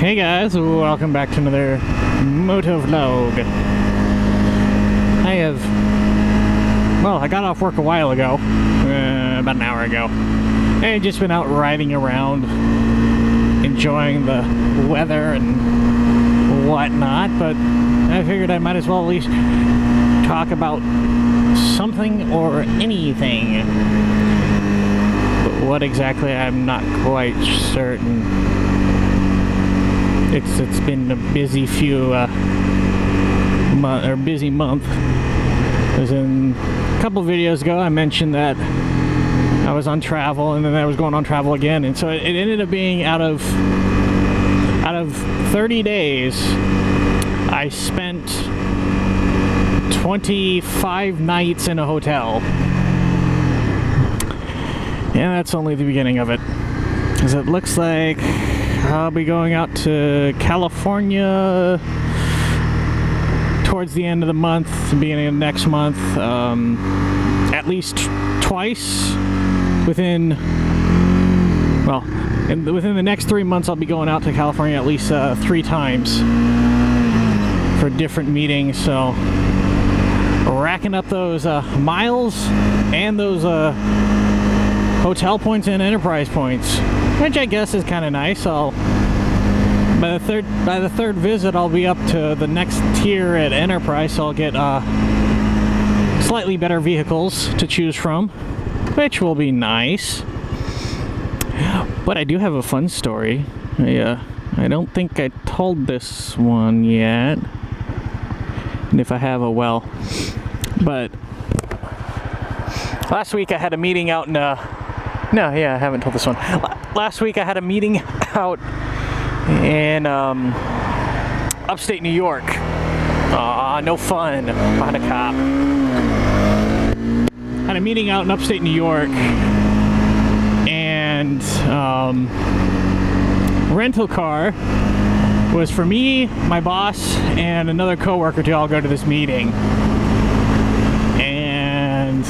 Hey guys, welcome back to another motovlog. I got off work a while ago, about an hour ago. I've just been out riding around, enjoying the weather and whatnot, but I figured I might as well at least talk about something or anything. But what exactly, I'm not quite certain. It's been a busy busy month. As in a couple videos ago, I mentioned that I was on travel, and then I was going on travel again, and so it ended up being out of 30 days, I spent 25 nights in a hotel. And that's only the beginning of it, because it looks like I'll be going out to California towards the end of the month, the beginning of next month, at least twice within the next 3 months. I'll be going out to California at least 3 times for different meetings, so racking up those miles and those hotel points and enterprise points, which I guess is kind of nice. By the third visit, I'll be up to the next tier at enterprise, so I'll get slightly better vehicles to choose from, which will be nice. But I do have a fun story. I don't think I told this one yet, and if I have, oh well. But last week I had a meeting out in I haven't told this one. Last week I had a meeting out in upstate New York. No fun. Behind a cop. Had a meeting out in upstate New York, and rental car was for me, my boss, and another coworker to all go to this meeting. And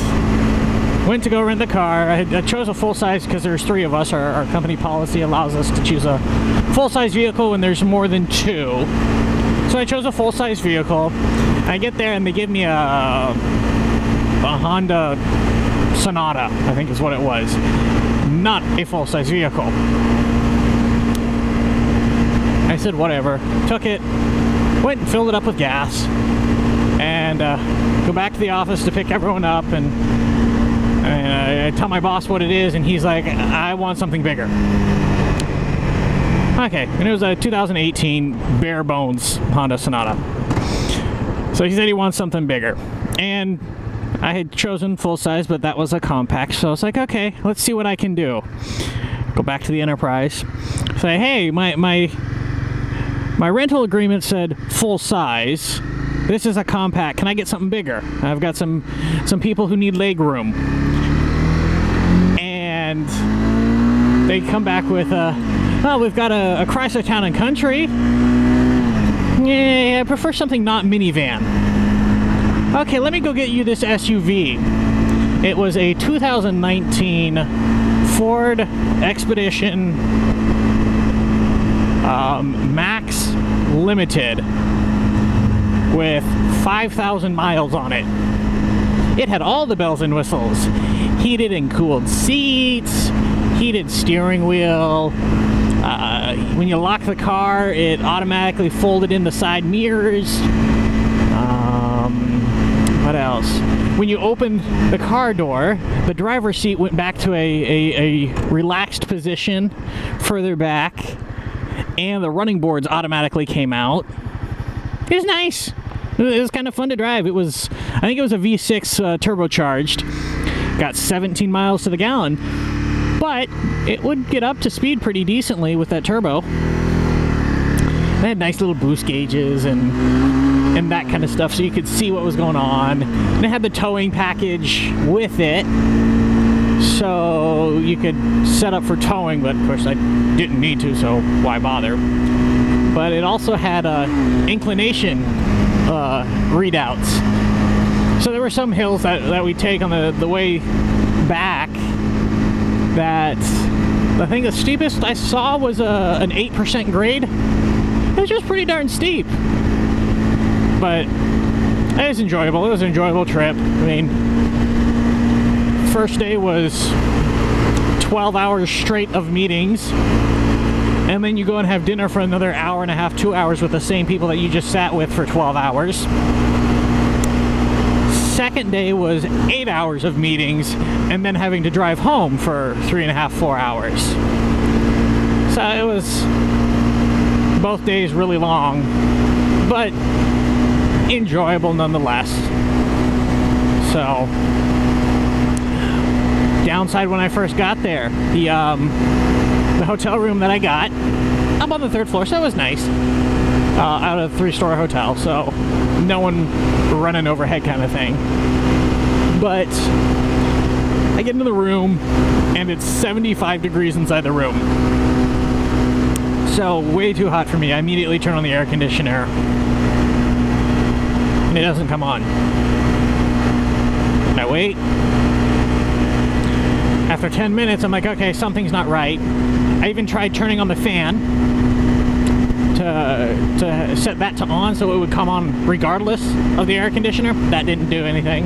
went to go rent the car. I chose a full-size because there's 3 of us. Our company policy allows us to choose a full-size vehicle when there's more than 2. So I chose a full-size vehicle. I get there and they give me a Honda Sonata, I think is what it was. Not a full-size vehicle. I said whatever. Took it, went and filled it up with gas, and go back to the office to pick everyone up, and I tell my boss what it is, and he's like, I want something bigger. Okay, and it was a 2018 bare bones Honda Sonata. So he said he wants something bigger. And I had chosen full size, but that was a compact, so I was like, okay, let's see what I can do. Go back to the enterprise, say, hey, my rental agreement said full size. This is a compact. Can I get something bigger? I've got some people who need leg room. And they come back with we've got a Chrysler Town & Country. Yeah, I prefer something not minivan. Okay, let me go get you this SUV. It was a 2019 Ford Expedition Max Limited with 5,000 miles on it. It had all the bells and whistles. Heated and cooled seats, heated steering wheel. When you lock the car, it automatically folded in the side mirrors. What else? When you opened the car door, the driver's seat went back to a relaxed position further back, and the running boards automatically came out. It was nice. It was kind of fun to drive. I think it was a V6 turbocharged. Got 17 miles to the gallon, but it would get up to speed pretty decently with that turbo. It had nice little boost gauges and that kind of stuff, so you could see what was going on. And it had the towing package with it, so you could set up for towing, but of course I didn't need to, so why bother? But it also had inclination readouts. So there were some hills that we take on the way back that I think the steepest I saw was an 8% grade. It was just pretty darn steep. But it was enjoyable. It was an enjoyable trip. I mean, first day was 12 hours straight of meetings. And then you go and have dinner for another hour and a half, 2 hours with the same people that you just sat with for 12 hours. Second day was 8 hours of meetings and then having to drive home for 3.5, 4 hours. So it was both days really long, but enjoyable nonetheless. So, downside when I first got there, the hotel room that I got, I'm on the 3rd floor, so it was nice. Out of a 3-star hotel, so no one running overhead kind of thing. But I get into the room and it's 75 degrees inside the room. So way too hot for me. I immediately turn on the air conditioner and it doesn't come on. I wait. After 10 minutes, I'm like, okay, something's not right. I even tried turning on the fan to set that to on so it would come on regardless of the air conditioner. That didn't do anything.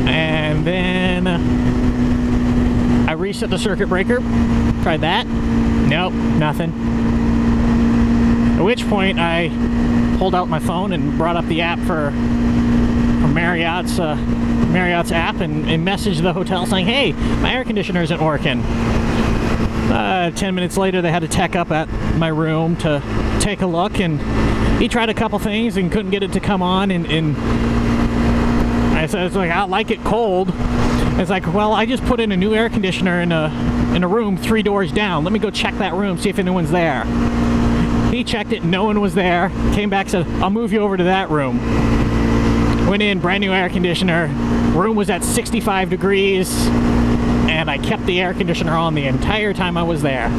And then I reset the circuit breaker. Tried that. Nope, nothing. At which point I pulled out my phone and brought up the app for Marriott's app and messaged the hotel saying, hey, my air conditioner isn't working. 10 minutes later, they had a tech up at my room to take a look, and he tried a couple things and couldn't get it to come on, and I said, it's like, I like it cold. It's like, well, I just put in a new air conditioner in a room 3 doors down. Let me go check that room, see if anyone's there. He checked it, no one was there. Came back, said, I'll move you over to that room. Went in, brand new air conditioner. Room was at 65 degrees. And I kept the air conditioner on the entire time I was there.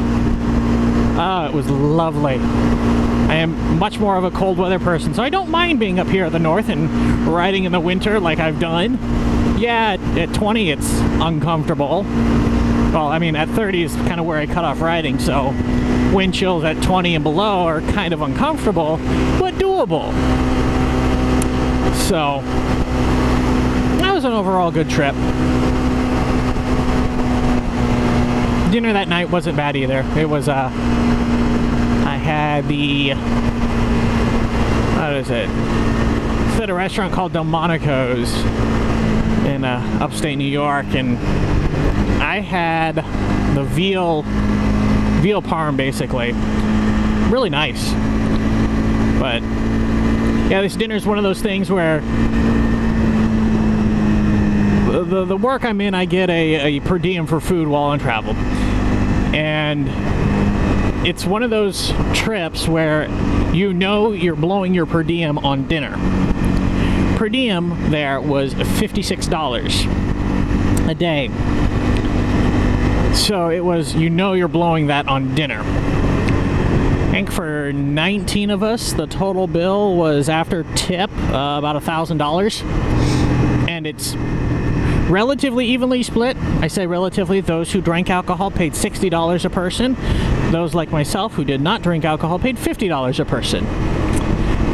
Oh, it was lovely. I am much more of a cold weather person, so I don't mind being up here at the north and riding in the winter like I've done. Yeah, at 20 it's uncomfortable. Well, I mean, at 30 is kind of where I cut off riding, so wind chills at 20 and below are kind of uncomfortable, but doable. So, that was an overall good trip. Dinner that night wasn't bad either. It was, I had the, what is it? It's at a restaurant called Delmonico's in upstate New York, and I had the veal parm, basically. Really nice. But, yeah, this dinner is one of those things where the work I'm in, I get a per diem for food while on travel. And it's one of those trips where you know you're blowing your per diem on dinner. Per diem there was $56 a day. So it was, you know you're blowing that on dinner. I think for 19 of us, the total bill was after tip about $1,000. And it's relatively evenly split. I say relatively. Those who drank alcohol paid $60 a person. Those like myself who did not drink alcohol paid $50 a person.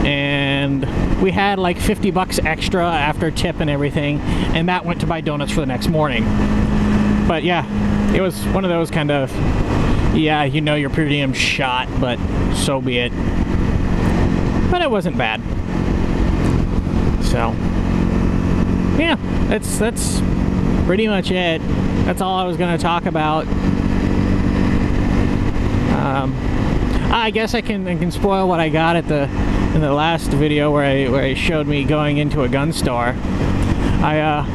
And we had like 50 bucks extra after tip and everything, and that went to buy donuts for the next morning. But yeah, it was one of those kind of, yeah, you know your per diem shot, but so be it. But it wasn't bad. So yeah, that's pretty much it. That's all I was going to talk about. I guess I can spoil what I got in the last video where I showed me going into a gun store. I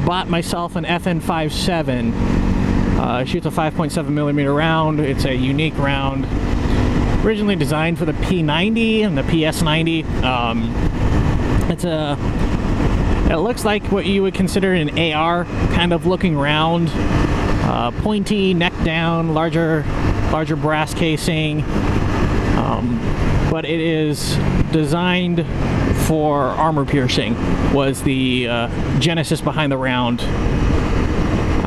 bought myself an FN57. Shoots a 5.7mm round. It's a unique round, originally designed for the P90 and the PS90. It looks like what you would consider an AR kind of looking round, pointy, neck down, larger brass casing, but it is designed for armor piercing, was the genesis behind the round.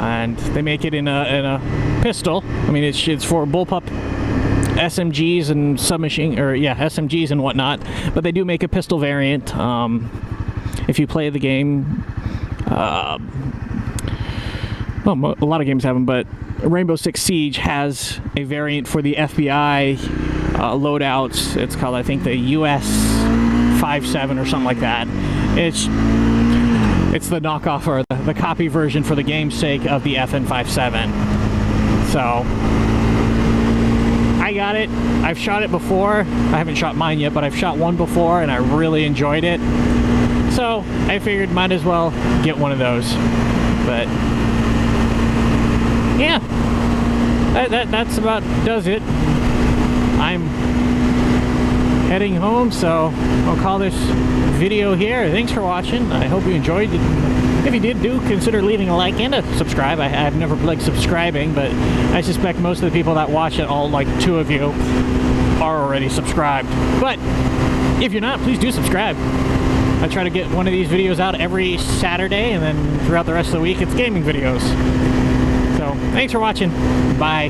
and they make it in a pistol. I mean, it's for bullpup SMGs and submachine, or yeah, SMGs and whatnot. But they do make a pistol variant. If you play the game, well, a lot of games have them, but Rainbow Six Siege has a variant for the FBI loadouts. It's called, I think, the US 57 or something like that. It's the knockoff or the copy version for the game's sake of the FN 57. So I got it. I've shot it before. I haven't shot mine yet, but I've shot one before and I really enjoyed it. So I figured might as well get one of those. But yeah, that's about does it. I'm heading home, so I'll call this video here. Thanks for watching. I hope you enjoyed it. If you did, do consider leaving a like and a subscribe. I've never liked subscribing, but I suspect most of the people that watch it, all like 2 of you, are already subscribed. But if you're not, please do subscribe. I try to get one of these videos out every Saturday, and then throughout the rest of the week, it's gaming videos. So, thanks for watching. Bye.